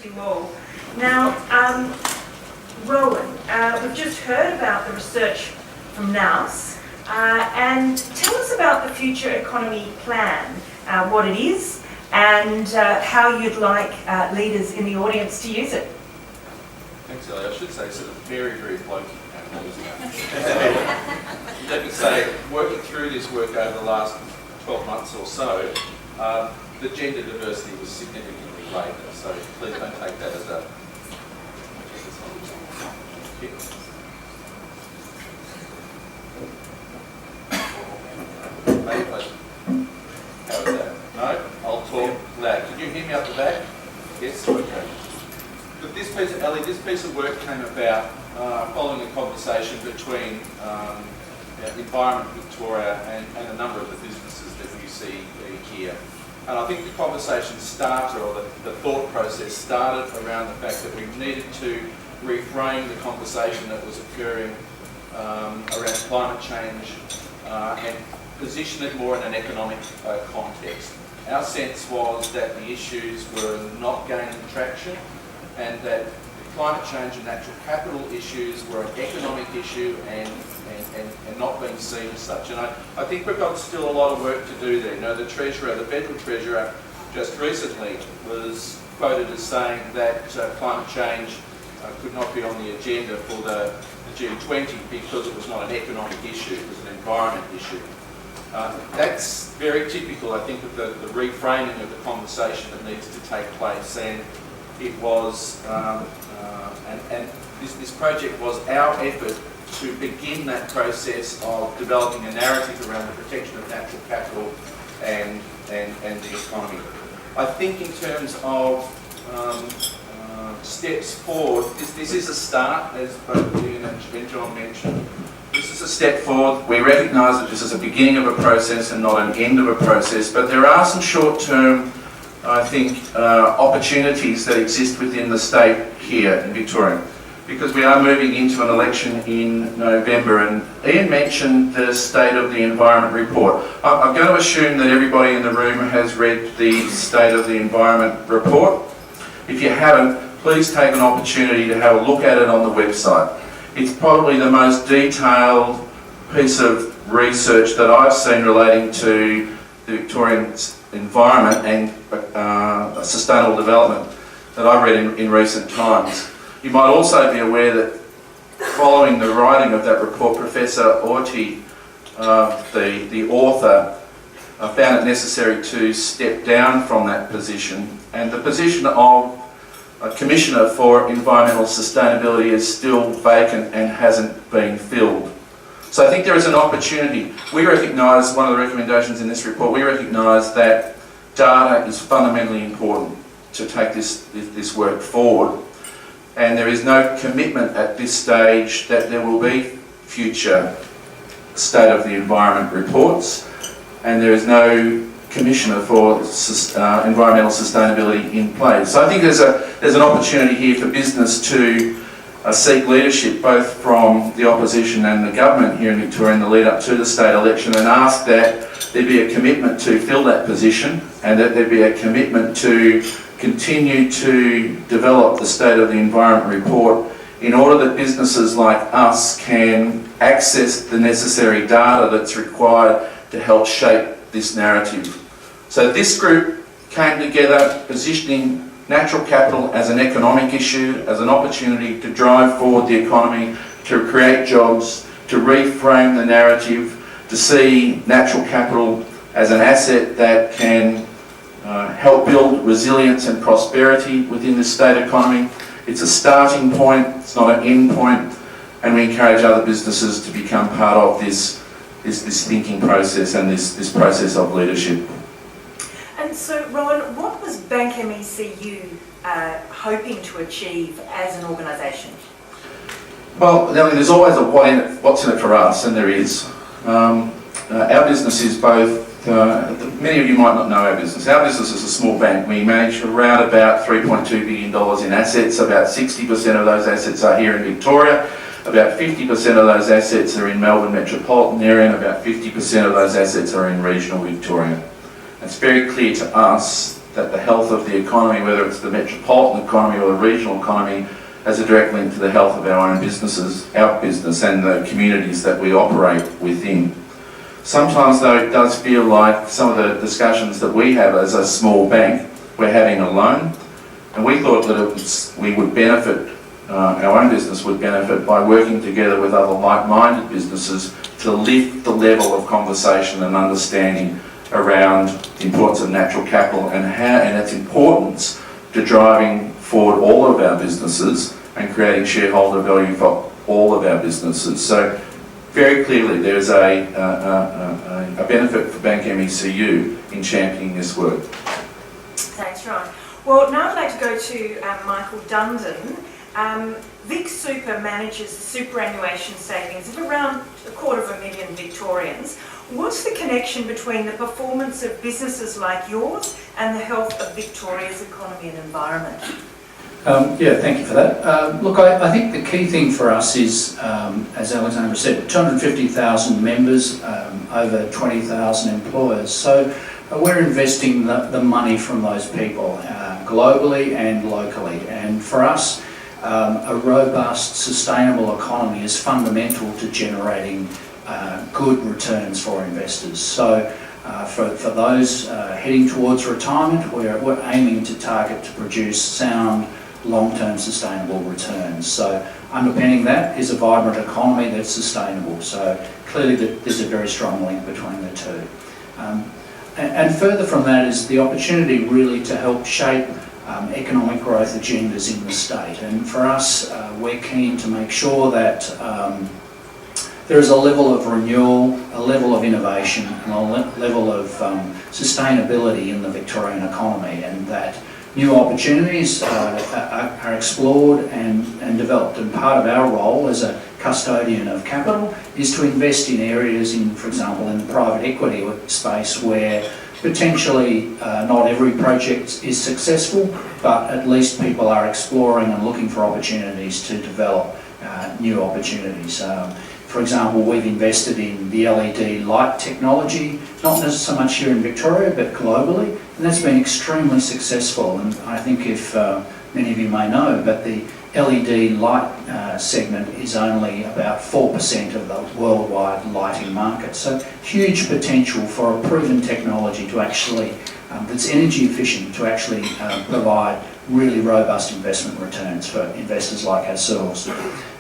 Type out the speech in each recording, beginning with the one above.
to you all. Now, Rowan, we've just heard about the research from NOUS, and tell us about the Future Economy Plan, what it is, and how you'd like leaders in the audience to use it. Thanks, Ellie. I should say sort of very, very blokey panel, isn't it? Let me say, working through this work over the last 12 months or so, the gender diversity was significantly greater, so please don't take that as a... How is that? No? I'll talk loud. Can you hear me up the back? Yes? Okay. But this piece of work came about following a conversation between Environment Victoria and a number of the businesses that you see here. And I think the conversation started, or the thought process started around the fact that we needed to reframe the conversation that was occurring around climate change and position it more in an economic context. Our sense was that the issues were not gaining traction, and that climate change and natural capital issues were an economic issue and not being seen as such. And I think we've got still a lot of work to do there. You know, the Treasurer, the Federal Treasurer, just recently was quoted as saying that climate change could not be on the agenda for the G20 because it was not an economic issue, it was an environment issue. That's very typical, I think, of the reframing of the conversation that needs to take place. And it was, and this project was our effort to begin that process of developing a narrative around the protection of natural capital and the economy. I think in terms of steps forward, this is a start, as both Ian and John mentioned. This is a step forward. We recognise that this is a beginning of a process and not an end of a process, but there are some short-term, I think, opportunities that exist within the state here in Victoria, because we are moving into an election in November, and Ian mentioned the State of the Environment report. I'm going to assume that everybody in the room has read the State of the Environment report. If you haven't, please take an opportunity to have a look at it on the website. It's probably the most detailed piece of research that I've seen relating to the Victorian environment and sustainable development that I've read in recent times. You might also be aware that following the writing of that report, Professor Orty, the author, found it necessary to step down from that position, and the position of Commissioner for Environmental Sustainability is still vacant and hasn't been filled. So I think there is an opportunity. We recognise, one of the recommendations in this report, we recognise that data is fundamentally important to take this work forward. And there is no commitment at this stage that there will be future State of the Environment reports, and there is no Commissioner for Environmental Sustainability in place. So I think there's an opportunity here for business to seek leadership both from the opposition and the government here in Victoria in the lead up to the state election, and ask that there be a commitment to fill that position, and that there be a commitment to continue to develop the State of the Environment report in order that businesses like us can access the necessary data that's required to help shape this narrative. So this group came together positioning natural capital as an economic issue, as an opportunity to drive forward the economy, to create jobs, to reframe the narrative, to see natural capital as an asset that can help build resilience and prosperity within the state economy. It's a starting point, it's not an end point, and we encourage other businesses to become part of this thinking process and this process of leadership. And so, Rowan, what was bankmecu hoping to achieve as an organisation? Well, there's always a what's in it for us, and there is. Our business is both, many of you might not know our business. Our business is a small bank. We manage around about $3.2 billion in assets. About 60% of those assets are here in Victoria. About 50% of those assets are in Melbourne metropolitan area, and about 50% of those assets are in regional Victoria. It's very clear to us that the health of the economy, whether it's the metropolitan economy or the regional economy, has a direct link to the health of our own businesses, our business, and the communities that we operate within. Sometimes, though, it does feel like some of the discussions that we have as a small bank, we're having alone, and we thought that we would benefit, our own business would benefit by working together with other like-minded businesses to lift the level of conversation and understanding around the importance of natural capital and its importance to driving forward all of our businesses and creating shareholder value for all of our businesses. So very clearly there's a benefit for bankmecu in championing this work. Thanks, Ron. Well, now I'd like to go to Michael Dundon. VicSuper manages superannuation savings of around 250,000 Victorians. What's the connection between the performance of businesses like yours and the health of Victoria's economy and environment? Yeah, thank you for that. Look, I think the key thing for us is, as Alexandra said, 250,000 members, over 20,000 employers. So we're investing the money from those people globally and locally. And for us, a robust, sustainable economy is fundamental to generating good returns for investors. So for those heading towards retirement, we're aiming to target to produce sound, long-term sustainable returns. So underpinning that is a vibrant economy that's sustainable. So clearly there's a very strong link between the two. And further from that is the opportunity really to help shape economic growth agendas in the state. And for us, we're keen to make sure that there is a level of renewal, a level of innovation, and a level of sustainability in the Victorian economy, and that new opportunities are explored and developed. And part of our role as a custodian of capital is to invest in areas, for example, in the private equity space where potentially not every project is successful, but at least people are exploring and looking for opportunities to develop new opportunities. For example, we've invested in the LED light technology, not so much here in Victoria, but globally, and that's been extremely successful. And I think if many of you may know, but the LED light segment is only about 4% of the worldwide lighting market. So huge potential for a proven technology to actually, that's energy efficient, to actually provide really robust investment returns for investors like ourselves.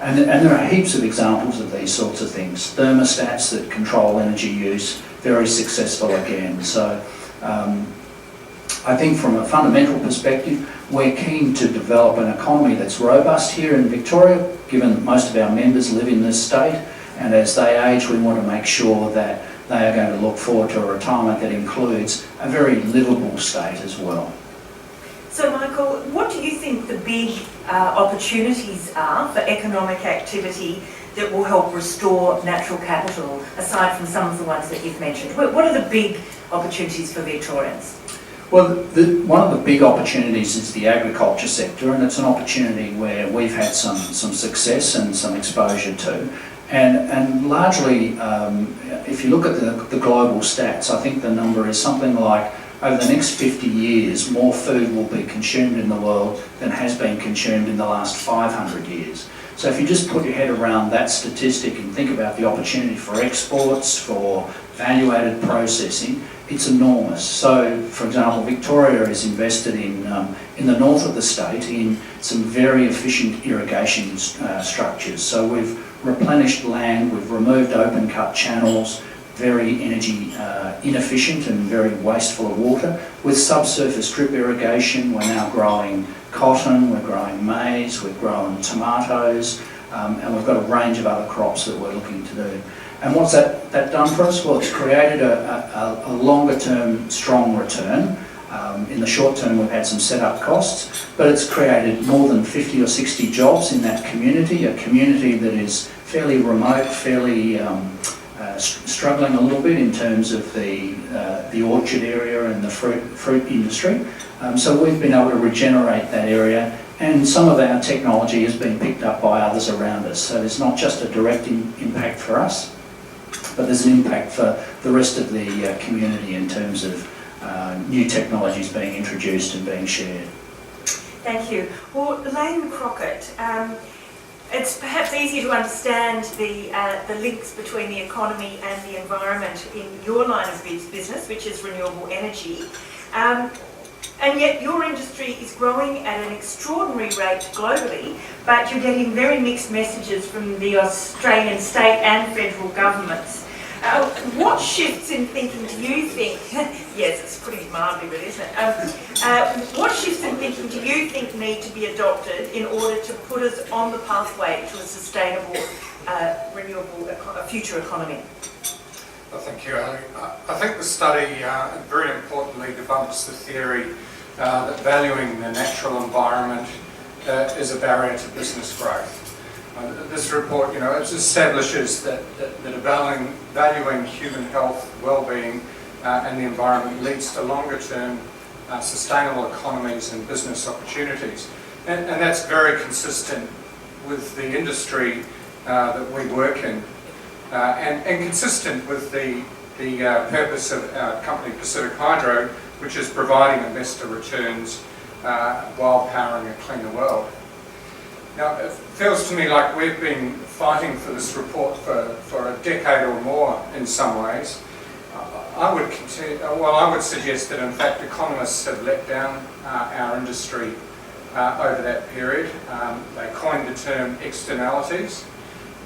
And there are heaps of examples of these sorts of things. Thermostats that control energy use, very successful again. So I think from a fundamental perspective, we're keen to develop an economy that's robust here in Victoria, given that most of our members live in this state, and as they age we want to make sure that they are going to look forward to a retirement that includes a very livable state as well. So Michael, what do you think the big opportunities are for economic activity that will help restore natural capital, aside from some of the ones that you've mentioned? What are the big opportunities for Victorians? Well, one of the big opportunities is the agriculture sector, and it's an opportunity where we've had some success and some exposure to. And largely, if you look at the global stats, I think the number is something like, over the next 50 years, more food will be consumed in the world than has been consumed in the last 500 years. So if you just put your head around that statistic and think about the opportunity for exports, for value-added processing, it's enormous. So, for example, Victoria is invested in the north of the state in some very efficient irrigation structures. So we've replenished land, we've removed open cut channels, very energy inefficient and very wasteful of water. With subsurface drip irrigation, we're now growing cotton, we're growing maize, we're growing tomatoes, and we've got a range of other crops that we're looking to do. And what's that done for us? Well, it's created a longer term strong return. In the short term we've had some setup costs, but it's created more than 50 or 60 jobs in that community, a community that is fairly remote, fairly struggling a little bit in terms of the orchard area and the fruit industry. So we've been able to regenerate that area, and some of our technology has been picked up by others around us. So there's not just a direct impact for us, but there's an impact for the rest of the community in terms of new technologies being introduced and being shared. Thank you. Well, Elaine Crockett, it's perhaps easier to understand the links between the economy and the environment in your line of business, which is renewable energy. And yet your industry is growing at an extraordinary rate globally, but you're getting very mixed messages from the Australian state and federal governments. What shifts in thinking do you think, yes, it's pretty mildly, really, isn't it? What shifts in thinking do you think need to be adopted in order to put us on the pathway to a sustainable, renewable future economy? Well, thank you, Ali. I think the study very importantly debunks the theory that valuing the natural environment is a barrier to business growth. This report, it establishes that valuing human health, well-being and the environment leads to longer-term sustainable economies and business opportunities. And that's very consistent with the industry that we work in and consistent with the purpose of our company Pacific Hydro, which is providing investor returns while powering a cleaner world. Now, it feels to me like we've been fighting for this report for a decade or more in some ways. I would suggest that in fact economists have let down our industry over that period. They coined the term externalities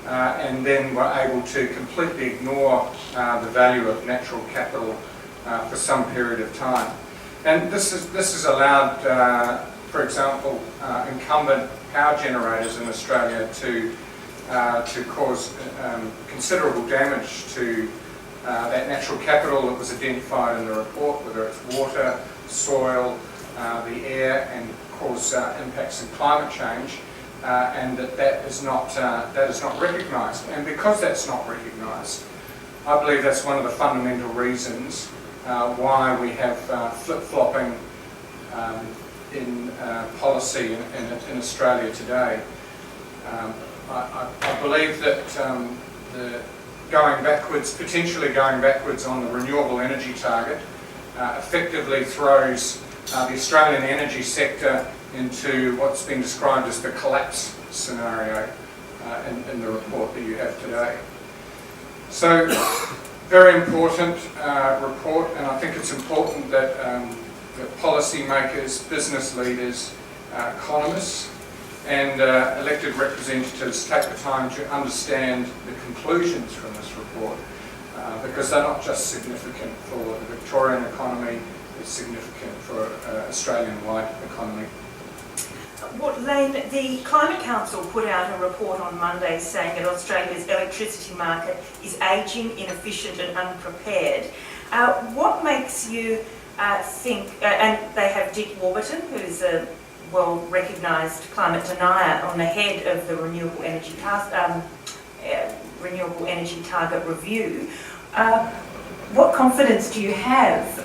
and then were able to completely ignore the value of natural capital for some period of time. And this has allowed, for example, incumbent power generators in Australia to cause considerable damage to that natural capital that was identified in the report, whether it's water, soil, the air, and cause impacts in climate change, and that is not recognised. And because that's not recognised, I believe that's one of the fundamental reasons why we have flip-flopping in policy in Australia today. I believe that potentially going backwards on the renewable energy target effectively throws the Australian energy sector into what's been described as the collapse scenario in the report that you have today. So, very important report, and I think it's important that policymakers, business leaders, economists and elected representatives take the time to understand the conclusions from this report because they're not just significant for the Victorian economy, it's significant for Australian-wide economy. Lane, the Climate Council put out a report on Monday saying that Australia's electricity market is ageing, inefficient and unprepared. What makes you think, and they have Dick Warburton, who's a well-recognised climate denier on the head of the Renewable Energy Target Review. What confidence do you have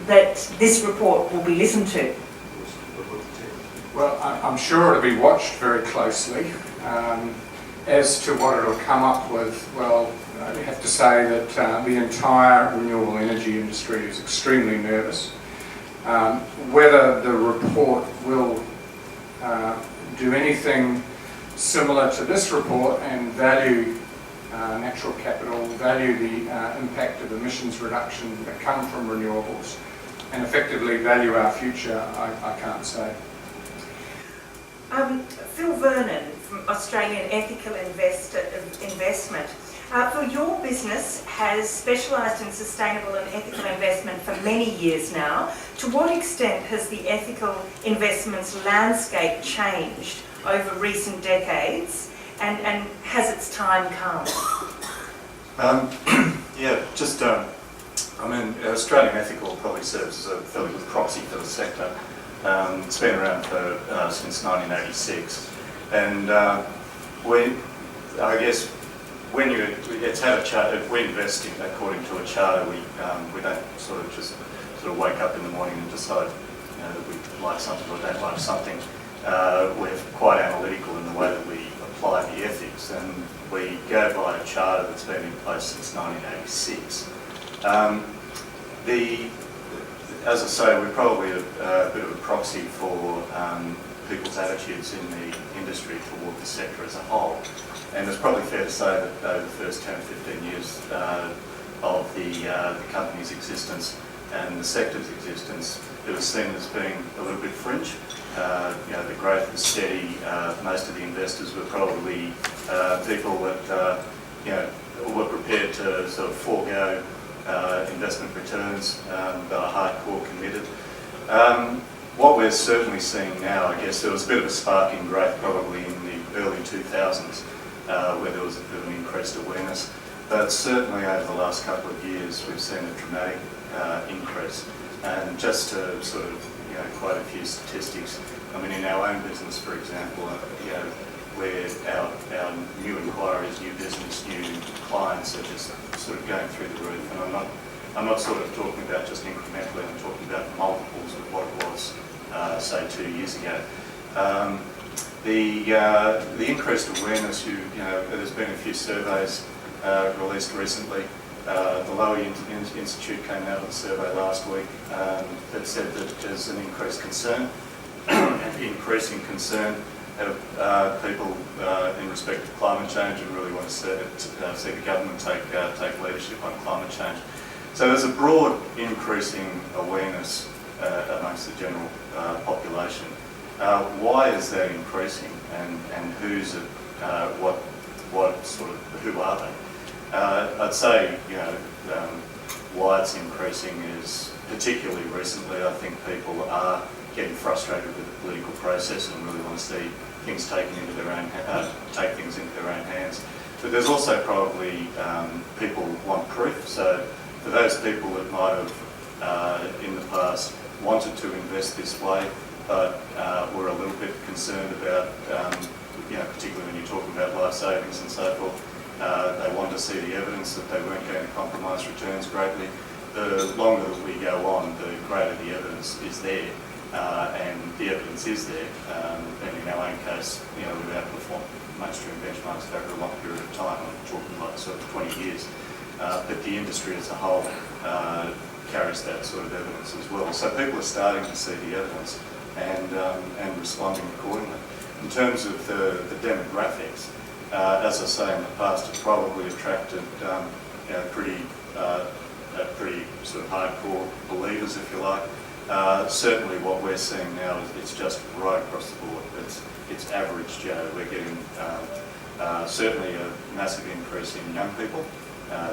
that this report will be listened to? Well, I'm sure it'll be watched very closely. As to what it'll come up with, well, I have to say that the entire renewable energy industry is extremely nervous. Whether the report will do anything similar to this report and value natural capital, value the impact of emissions reduction that come from renewables, and effectively value our future, I can't say. Phil Vernon from Australian Ethical Investment. For your business has specialised in sustainable and ethical investment for many years now. To what extent has the ethical investments landscape changed over recent decades and has its time come? Australian Ethical probably serves as a fairly good proxy for the sector. It's been around for since 1986, and it's had a charter. We invest according to a charter. We don't sort of wake up in the morning and decide that we like something or don't like something. We're quite analytical in the way that we apply the ethics, and we go by a charter that's been in place since 1986. as I say, we're probably a bit of a proxy for people's attitudes in the industry toward the sector as a whole. And it's probably fair to say that over the first 10 or 15 years of the company's existence and the sector's existence, it was seen as being a little bit fringe. The growth was steady. Most of the investors were probably people that were prepared to sort of forego investment returns, but are hardcore committed. What we're certainly seeing now, I guess there was a bit of a spark in growth probably in the early 2000s, where there was a bit of an increased awareness. But certainly over the last couple of years, we've seen a dramatic increase. And just to sort of quite a few statistics, I mean, in our own business, for example, where our new inquiries, new business, new clients are just sort of going through the roof. And I'm not sort of talking about just incrementally. I'm talking about multiples of what it was, say, 2 years ago. The increased awareness, there's been a few surveys released recently. The Lowy Institute came out with a survey last week that said that there's an increased concern, increasing concern of people in respect of climate change, and really want to see the government take leadership on climate change. So there's a broad increasing awareness amongst the general population. Why is that increasing, and who's it? What sort of, who are they? I'd say why it's increasing is, particularly recently, I think people are getting frustrated with the political process and really want to see things take things into their own hands. But there's also probably people want proof. So for those people that might have in the past wanted to invest this way, but were a little bit concerned about, particularly when you're talking about life savings and so forth, they want to see the evidence that they weren't going to compromise returns greatly. The longer that we go on, the greater the evidence is there, and the evidence is there. And in our own case, we've outperformed mainstream benchmarks over a long period of time. I'm talking like sort of 20 years. But the industry as a whole carries that sort of evidence as well. So people are starting to see the evidence and responding accordingly. In terms of the demographics, as I say in the past, it probably attracted pretty sort of hardcore believers, if you like. Certainly what we're seeing now is it's just right across the board. It's average Joe. We're getting certainly a massive increase in young people.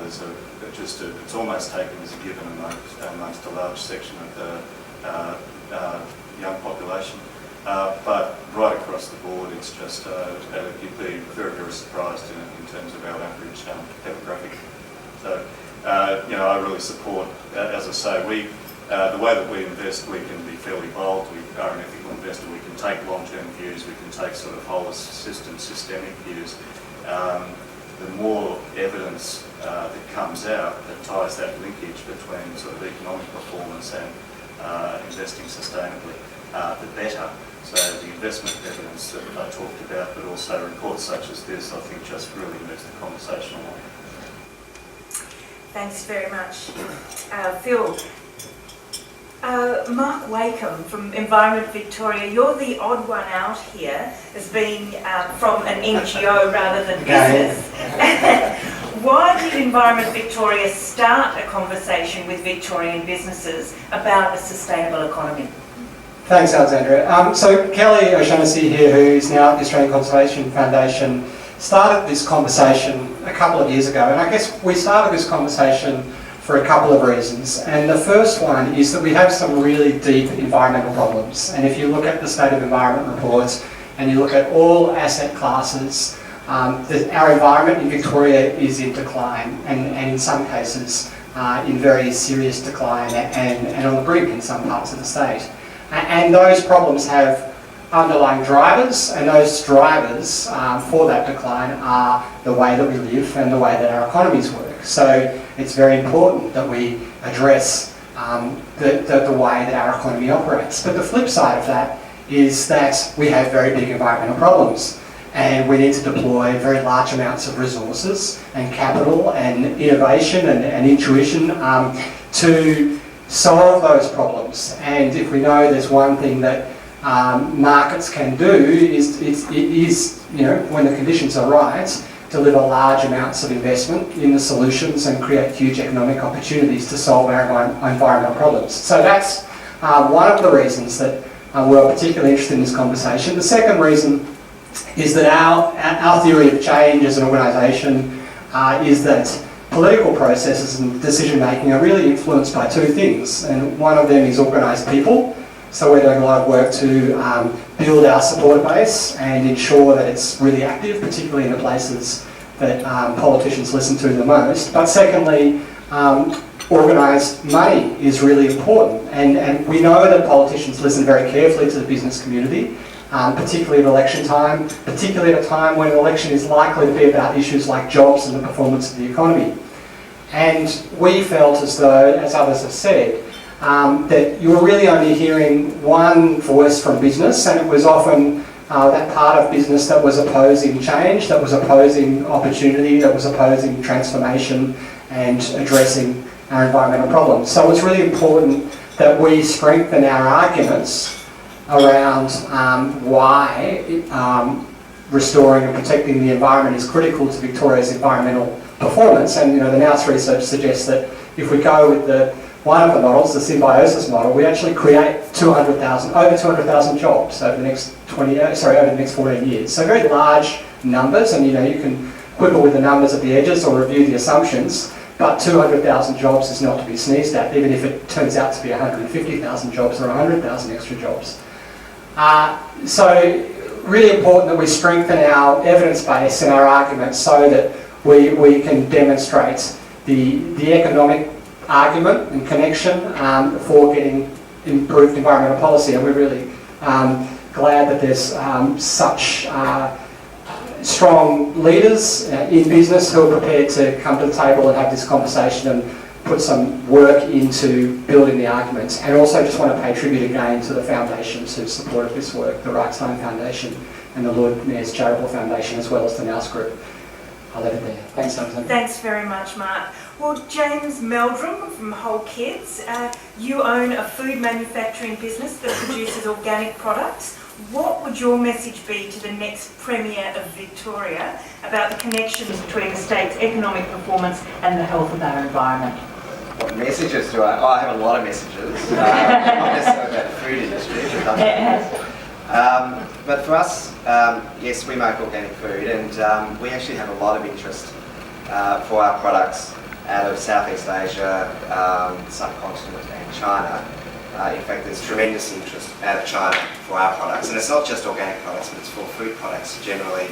It's almost taken as a given amongst a large section of the young population. But right across the board, it's just, you'd be very, very surprised in terms of our average demographic. So, I really support, as I say, the way that we invest, we can be fairly bold. We are an ethical investor. We can take long-term views. We can take sort of whole systemic views. The more evidence that comes out that ties that linkage between sort of economic performance and investing sustainably, the better. So the investment evidence that I talked about, but also reports such as this, I think just really moves the conversation along. Thanks very much. Phil, Mark Wakeham from Environment Victoria, you're the odd one out here as being from an NGO rather than business. Why did Environment Victoria start a conversation with Victorian businesses about a sustainable economy? Thanks, Alexandra. So Kelly O'Shaughnessy here, who's now at the Australian Conservation Foundation, started this conversation a couple of years ago. And I guess we started this conversation for a couple of reasons. And the first one is that we have some really deep environmental problems. And if you look at the State of Environment reports and you look at all asset classes, our environment in Victoria is in decline, and in some cases in very serious decline, and on the brink in some parts of the state. And those problems have underlying drivers, and those drivers for that decline are the way that we live and the way that our economies work. So it's very important that we address the way that our economy operates. But the flip side of that is that we have very big environmental problems, and we need to deploy very large amounts of resources and capital and innovation and intuition solve those problems. And if we know there's one thing that markets can do is you know, when the conditions are right, deliver large amounts of investment in the solutions and create huge economic opportunities to solve our environmental problems. So that's one of the reasons that we're particularly interested in this conversation. The second reason is that our theory of change as an organisation is that political processes and decision making are really influenced by two things, and one of them is organised people. So we're doing a lot of work to build our supporter base and ensure that it's really active, particularly in the places that politicians listen to the most. But secondly, organised money is really important, and we know that politicians listen very carefully to the business community, particularly at election time, particularly at a time when an election is likely to be about issues like jobs and the performance of the economy. And we felt as though, as others have said, that you were really only hearing one voice from business, and it was often that part of business that was opposing change, that was opposing opportunity, that was opposing transformation and addressing our environmental problems. So it's really important that we strengthen our arguments around why restoring and protecting the environment is critical to Victoria's environmental performance. And you know, the NOUS research suggests that if we go with one of the models, the symbiosis model, we actually create over 200,000 jobs over the next 14 years. So very large numbers, and you know, you can quibble with the numbers at the edges or review the assumptions, but 200,000 jobs is not to be sneezed at, even if it turns out to be 150,000 jobs or 100,000 extra jobs. So really important that we strengthen our evidence base and our arguments so that we can demonstrate the economic argument and connection for getting improved environmental policy, and we're really glad that there's such strong leaders in business who are prepared to come to the table and have this conversation and put some work into building the arguments. And also just want to pay tribute again to the foundations who supported this work, the Right Time Foundation and the Lord Mayor's Charitable Foundation, as well as the NOUS Group. I'll leave it there. Thanks, Alexander. Thanks very much, Mark. Well, James Meldrum from Whole Kids, you own a food manufacturing business that produces organic products. What would your message be to the next Premier of Victoria about the connections between the state's economic performance and the health of our environment? What messages do I? Oh, I have a lot of messages. Not necessarily about the food industry. But for us, yes, we make organic food, and we actually have a lot of interest for our products out of Southeast Asia, subcontinent and China. In fact, there's tremendous interest out of China for our products, and it's not just organic products, but it's for food products generally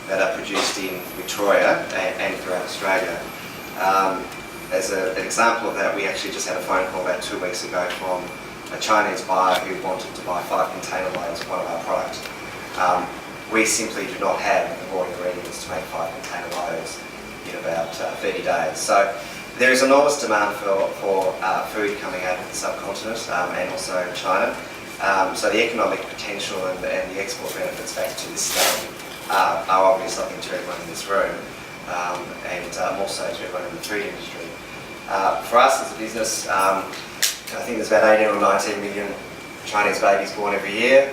that are produced in Victoria and throughout Australia. As an example of that, we actually just had a phone call about 2 weeks ago from a Chinese buyer who wanted to buy 5 container loads of one of our products. We simply do not have the raw ingredients to make 5 container loads in about 30 days. So there is enormous demand for food coming out of the subcontinent and also China. So the economic potential and the export benefits back to this state are obvious, I think, to everyone in this room and also to everyone in the food industry. For us as a business, I think there's about 18 or 19 million Chinese babies born every year.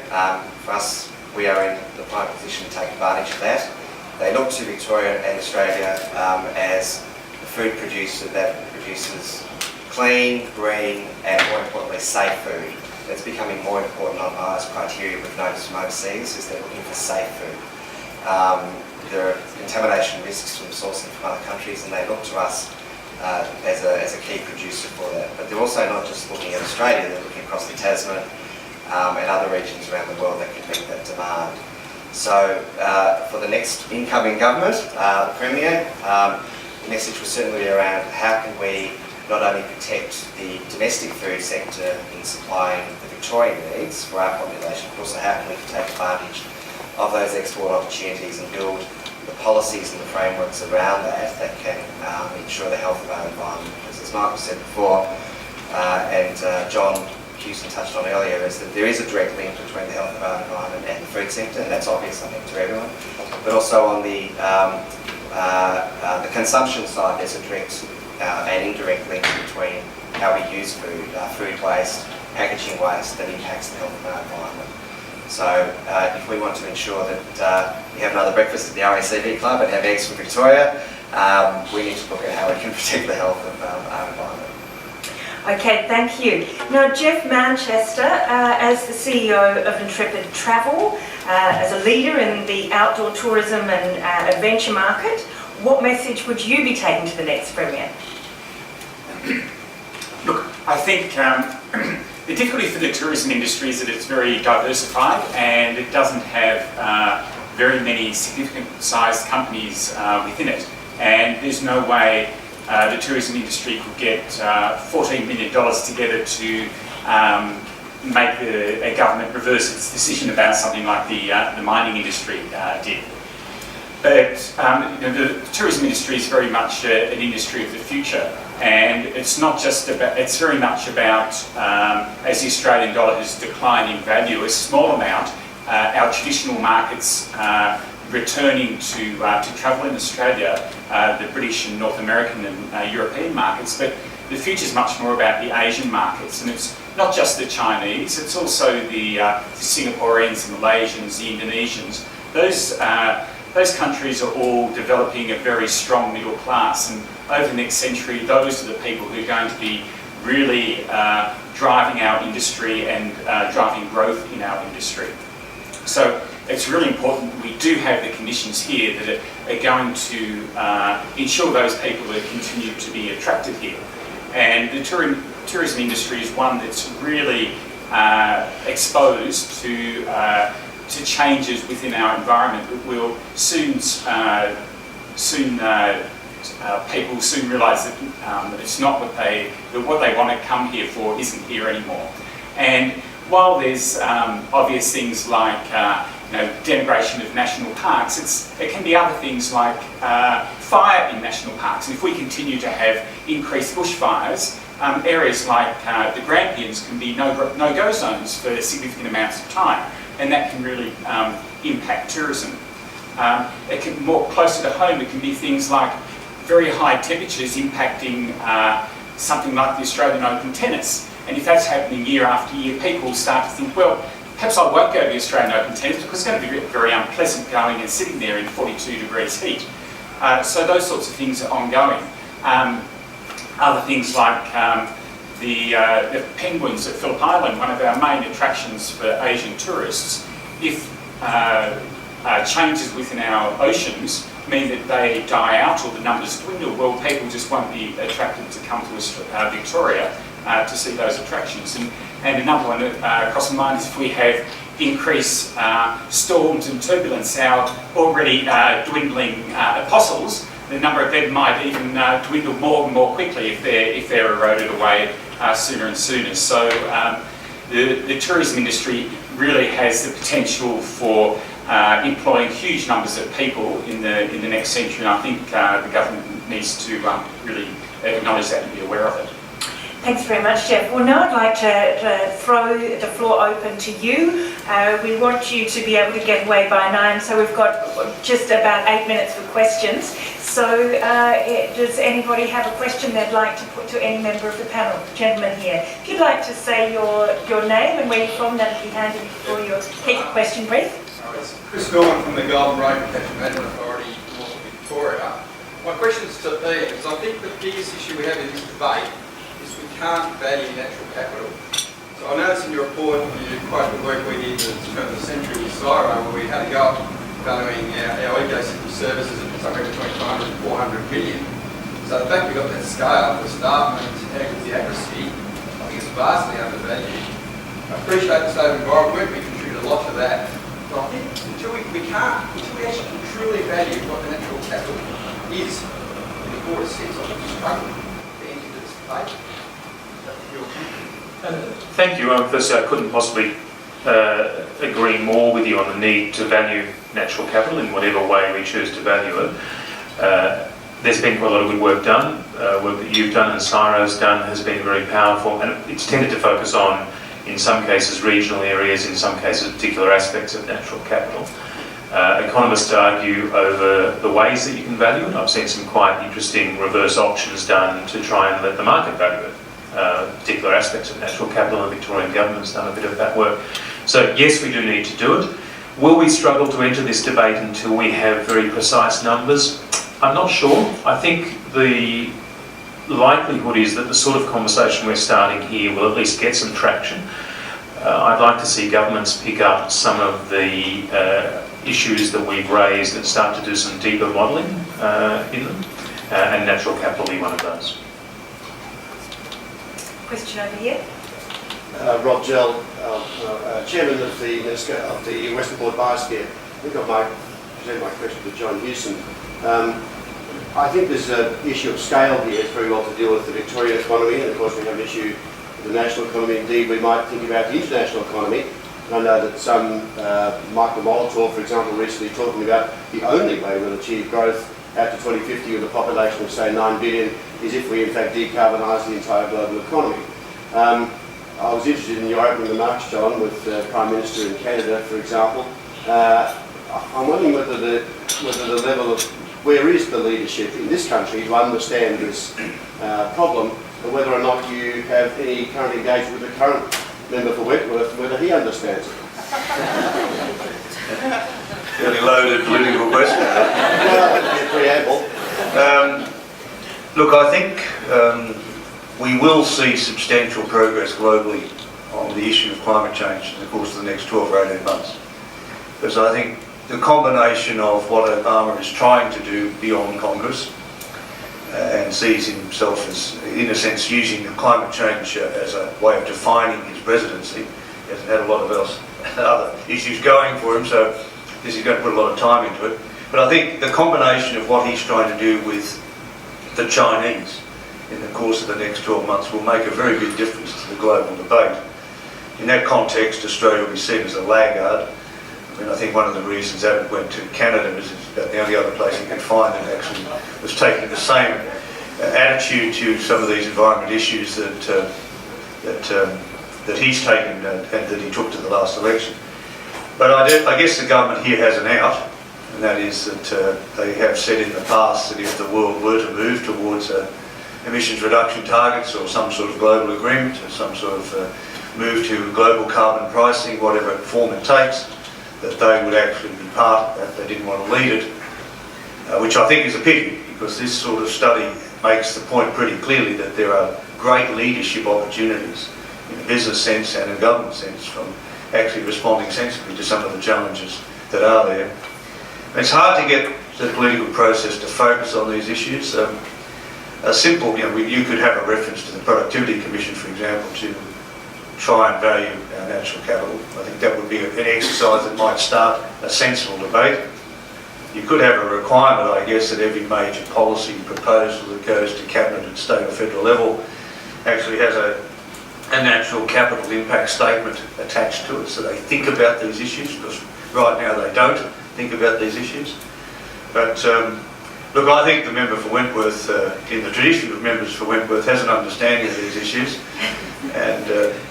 For us, we are in the prime position to take advantage of that. They look to Victoria and Australia as the food producer that produces clean, green and more importantly safe food. It's becoming more important on IOS criteria we've noticed from overseas is they're looking for safe food. There are contamination risks from sourcing from other countries and they look to us as a key producer for that. But they're also not just looking at Australia, they're looking across the Tasman and other regions around the world that can meet that demand. So for the next incoming government, the Premier, the message was certainly around how can we not only protect the domestic food sector in supplying the Victorian needs for our population, but also how can we take advantage of those export opportunities and build the policies and the frameworks around that can ensure the health of our environment. Because as Michael said before, and John Hewson touched on earlier, is that there is a direct link between the health of our environment and the food sector, and that's obvious, I think, to everyone. But also on the consumption side, there's a direct and indirect link between how we use food, food waste, packaging waste that impacts the health of our environment. So if we want to ensure that we have another breakfast at the RACV Club and have eggs from Victoria, we need to look at how we can protect the health of our environment. Okay, thank you. Now, Geoff Manchester, as the CEO of Intrepid Travel, as a leader in the outdoor tourism and adventure market, what message would you be taking to the next Premier? Look, I think the difficulty for the tourism industry is that it's very diversified and it doesn't have very many significant sized companies within it. And there's no way the tourism industry could get $14 million together to make a government reverse its decision about something like the mining industry did. But the tourism industry is very much an industry of the future, and it's not just about, it's very much about, as the Australian dollar has declined in value a small amount, our traditional markets returning to travel in Australia, the British and North American and European markets, but the future is much more about the Asian markets, and it's not just the Chinese, it's also the Singaporeans, the Malaysians, the Indonesians. Those countries are all developing a very strong middle class, and over the next century, those are the people who are going to be really driving our industry and driving growth in our industry. So it's really important that we do have the conditions here that are going to ensure those people will continue to be attracted here. And the tourism industry is one that's really exposed to changes within our environment that will people soon realise that it's not what they want to come here for isn't here anymore. And while there's obvious things like denigration of national parks, it can be other things like fire in national parks. And if we continue to have increased bushfires, areas like the Grampians can be no-go zones for significant amounts of time, and that can really impact tourism. It can more closer to home. It can be things like very high temperatures impacting something like the Australian Open tennis. And if that's happening year after year, people start to think, well, perhaps I won't go to the Australian Open tennis because it's going to be very unpleasant going and sitting there in 42 degrees heat. So those sorts of things are ongoing. Other things like the penguins at Phillip Island, one of our main attractions for Asian tourists. If changes within our oceans mean that they die out or the numbers dwindle, well, people just won't be attracted to come to Victoria to see those attractions. And another one that crosses my mind is if we have increased storms and turbulence, our already dwindling apostles, the number of them might even dwindle more and more quickly if they're eroded away sooner and sooner. So the tourism industry really has the potential for employing huge numbers of people in the next century, and I think the government needs to really acknowledge that and be aware of it. Thanks very much, Geoff. Well, now I'd like to throw the floor open to you. We want you to be able to get away by 9, so we've got just about 8 minutes for questions. So does anybody have a question they'd like to put to any member of the panel? Gentleman here. If you'd like to say your name and where you're from, that'd be handy before you keep your question brief. Chris Norman from the Golden Road Catchment Management Authority, North Victoria. My question is to Ian, because I think the biggest issue we have in this debate is we can't value natural capital. So I noticed in your report you quite the work we did at the turn of the century with CSIRO, where we had to go up valuing our ecosystem services at somewhere between 500 and 400 million. So the fact we've got that scale, the staff and the accuracy, I think it's vastly undervalued. I appreciate the state of environment work, we contribute a lot to that. But I think until we actually truly value what the natural capital is in the broader sense, I think we're struggling to enter this debate. Thank you. Firstly, I couldn't possibly agree more with you on the need to value natural capital in whatever way we choose to value it. There's been quite a lot of good work done. Work that you've done and CSIRO's done has been very powerful, and it's tended to focus on, in some cases, regional areas, in some cases, particular aspects of natural capital. Economists argue over the ways that you can value it. I've seen some quite interesting reverse auctions done to try and let the market value it. particular aspects of natural capital, and the Victorian government's done a bit of that work. So yes, we do need to do it. Will we struggle to enter this debate until we have very precise numbers? I'm not sure. I think the likelihood is that the sort of conversation we're starting here will at least get some traction. I'd like to see governments pick up some of the issues that we've raised and start to do some deeper modelling in them, and natural capital be one of those. Question over here. Rob Gell, Chairman of the Western Port Bar Scare. I think I might present my question to John Hewson. I think there's an issue of scale here. It's very well to deal with the Victorian economy, and of course we have an issue with the national economy. Indeed, we might think about the international economy. And I know that some, Michael Molotov, for example, recently talking about the only way we'll achieve growth out to 2050 with a population of, say, 9 billion is if we, in fact, decarbonise the entire global economy. I was interested in your opening remarks, John, with the Prime Minister in Canada, for example. I'm wondering whether the level of, where is the leadership in this country to understand this problem, and whether or not you have any current engagement with the current member for Wentworth, whether he understands it. Fairly loaded political question. Preamble. Look, I think we will see substantial progress globally on the issue of climate change in the course of the next 12 or 18 months. Because I think the combination of what Obama is trying to do beyond Congress and sees himself as, in a sense, using the climate change as a way of defining his presidency. He hasn't had a lot of other issues going for him, so this is going to put a lot of time into it. But I think the combination of what he's trying to do with the Chinese in the course of the next 12 months will make a very big difference to the global debate. In that context, Australia will be seen as a laggard. I mean, I think one of the reasons Abbott went to Canada is about the only other place he could find that actually was taking the same attitude to some of these environment issues that he's taken and that he took to the last election. But I guess the government here has an out, and that is that they have said in the past that if the world were to move towards emissions reduction targets or some sort of global agreement or some sort of move to global carbon pricing, whatever form it takes, that they would actually be part of that. They didn't want to lead it, which I think is a pity, because this sort of study makes the point pretty clearly that there are great leadership opportunities in a business sense and a government sense from actually responding sensibly to some of the challenges that are there. And it's hard to get the political process to focus on these issues. A simple, you could have a reference to the Productivity Commission, for example, to try and value our natural capital. I think that would be an exercise that might start a sensible debate. You could have a requirement, I guess, that every major policy proposal that goes to Cabinet at state or federal level actually has a natural capital impact statement attached to it, so they think about these issues, because right now they don't think about these issues. But look, I think the member for Wentworth, in the tradition of members for Wentworth, has an understanding of these issues, and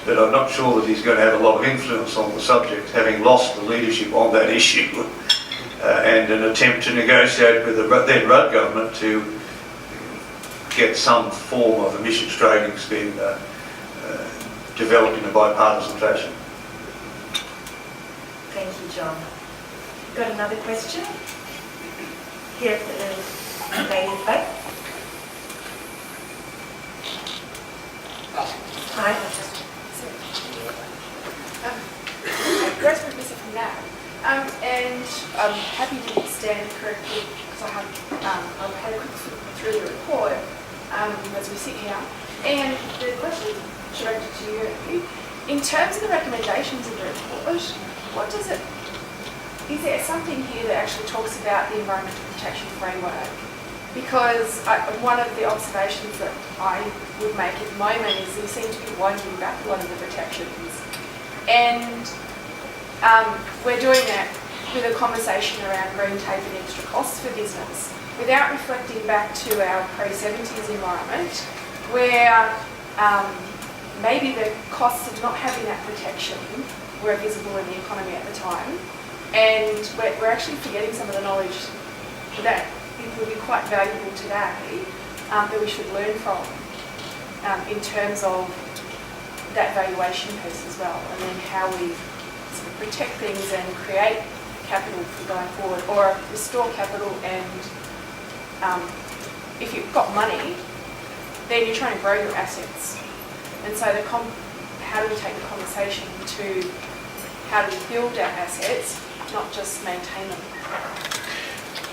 but I'm not sure that he's going to have a lot of influence on the subject, having lost the leadership on that issue, and an attempt to negotiate with the then Rudd government to get some form of emissions trading scheme developed in a bipartisan fashion. Thank you, John. Got another question? Here, the lady at the back. Hi. Grace Professor from NAB, and I'm happy to stand correctly because I've had a quick look through the report as we sit here. And the question directed to you, in terms of the recommendations of the report, what does it? Is there something here that actually talks about the environmental protection framework? Because one of the observations that I would make at the moment is we seem to be winding back a lot of the protections. And we're doing that with a conversation around green tape and extra costs for business, without reflecting back to our pre-70s environment, where maybe the costs of not having that protection were visible in the economy at the time. And we're actually forgetting some of the knowledge that it will be quite valuable today that we should learn from. in terms of that valuation piece as well, and then how we sort of protect things and create capital for going forward, or restore capital. And if you've got money, then you're trying to grow your assets. And so how do we take the conversation to how do we build our assets, not just maintain them?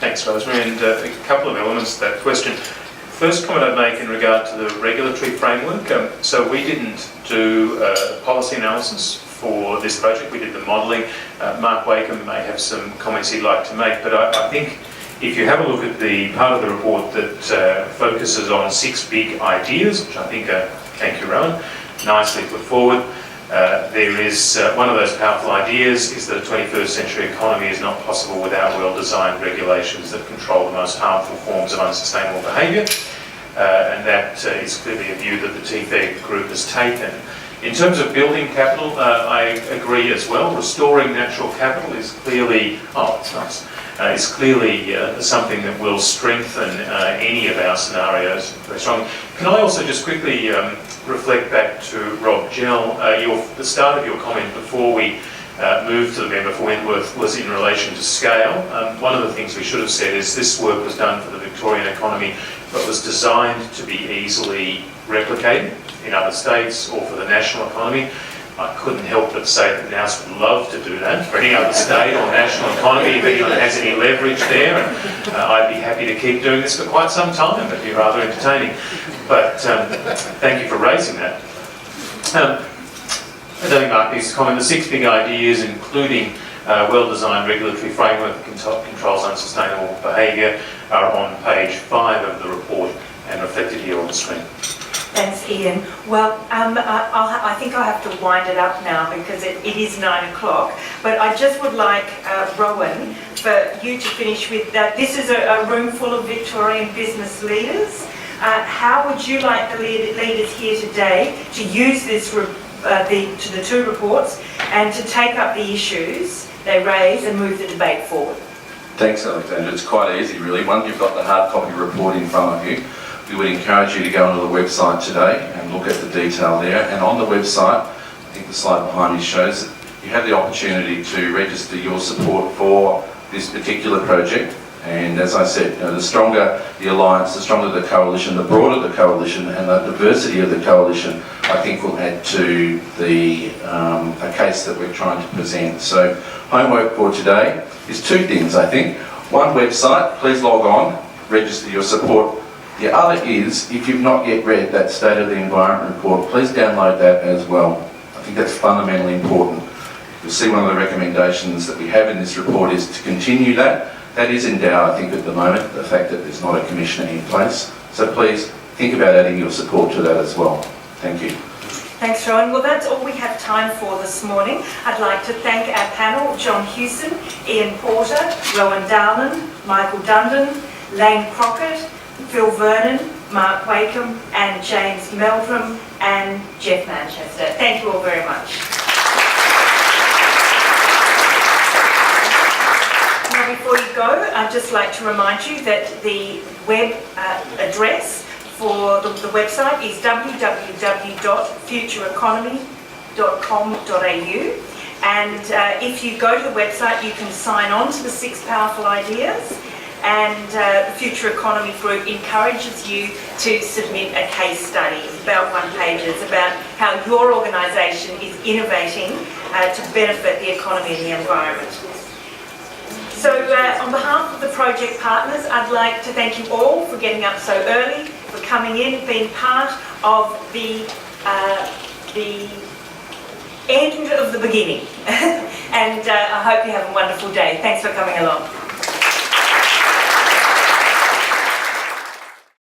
Thanks, Rosemary, and a couple of elements to that question. First comment I'd make in regard to the regulatory framework. So we didn't do policy analysis for this project. We did the modelling. Mark Wakeham may have some comments he'd like to make, but I think if you have a look at the part of the report that focuses on 6 big ideas, which I think are, thank you, Rowan, nicely put forward. There is one of those powerful ideas is that a 21st century economy is not possible without well-designed regulations that control the most harmful forms of unsustainable behaviour, and that is clearly a view that the TFEG group has taken. In terms of building capital, I agree as well. Restoring natural capital is clearly, it's clearly something that will strengthen any of our scenarios very strongly. Can I also just quickly reflect back to Rob Gell, the start of your comment before we moved to the member for Wentworth was in relation to scale. One of the things we should have said is this work was done for the Victorian economy, but was designed to be easily replicated in other states or for the national economy. I couldn't help but say that NOUS would love to do that for any other state or national economy if anyone has any leverage there. And I'd be happy to keep doing this for quite some time. It'd be rather entertaining. But thank you for raising that. I don't think Mark needs to comment. The 6 big ideas, including well-designed regulatory framework that controls unsustainable behaviour, are on page 5 of the report and reflected here on the screen. Thanks, Ian. Well, I think I have to wind it up now because it is 9 o'clock. But I just would like, Rowan, for you to finish with that. This is a room full of Victorian business leaders. How would you like the leaders here today to use this, the 2 reports and to take up the issues they raise and move the debate forward? Thanks, Alexandra. It's quite easy, really. Once you've got the hard copy report in front of you, we would encourage you to go onto the website today and look at the detail there. And on the website, I think the slide behind me shows that you have the opportunity to register your support for this particular project. And as I said, the stronger the alliance, the stronger the coalition, the broader the coalition, and the diversity of the coalition, I think will add to the a case that we're trying to present. So homework for today is 2 things, I think. One, website, please log on, register your support. The other is, if you've not yet read that State of the Environment report, please download that as well. I think that's fundamentally important. You'll see one of the recommendations that we have in this report is to continue that. That is in doubt, I think, at the moment, the fact that there's not a commissioner in place. So please think about adding your support to that as well. Thank you. Thanks, Rowan. Well, that's all we have time for this morning. I'd like to thank our panel, John Hewson, Ian Porter, Rowan Dowland, Michael Dundon, Lane Crockett, Phil Vernon, Mark Wakeham, and James Meldrum, and Geoff Manchester. Thank you all very much. Now, before you go, I'd just like to remind you that the web address for the website is www.futureeconomy.com.au, and if you go to the website, you can sign on to the 6 powerful ideas. And the Future Economy Group encourages you to submit a case study, about 1 page, about how your organisation is innovating to benefit the economy and the environment. So on behalf of the project partners, I'd like to thank you all for getting up so early, for coming in, being part of the end of the beginning. And I hope you have a wonderful day. Thanks for coming along.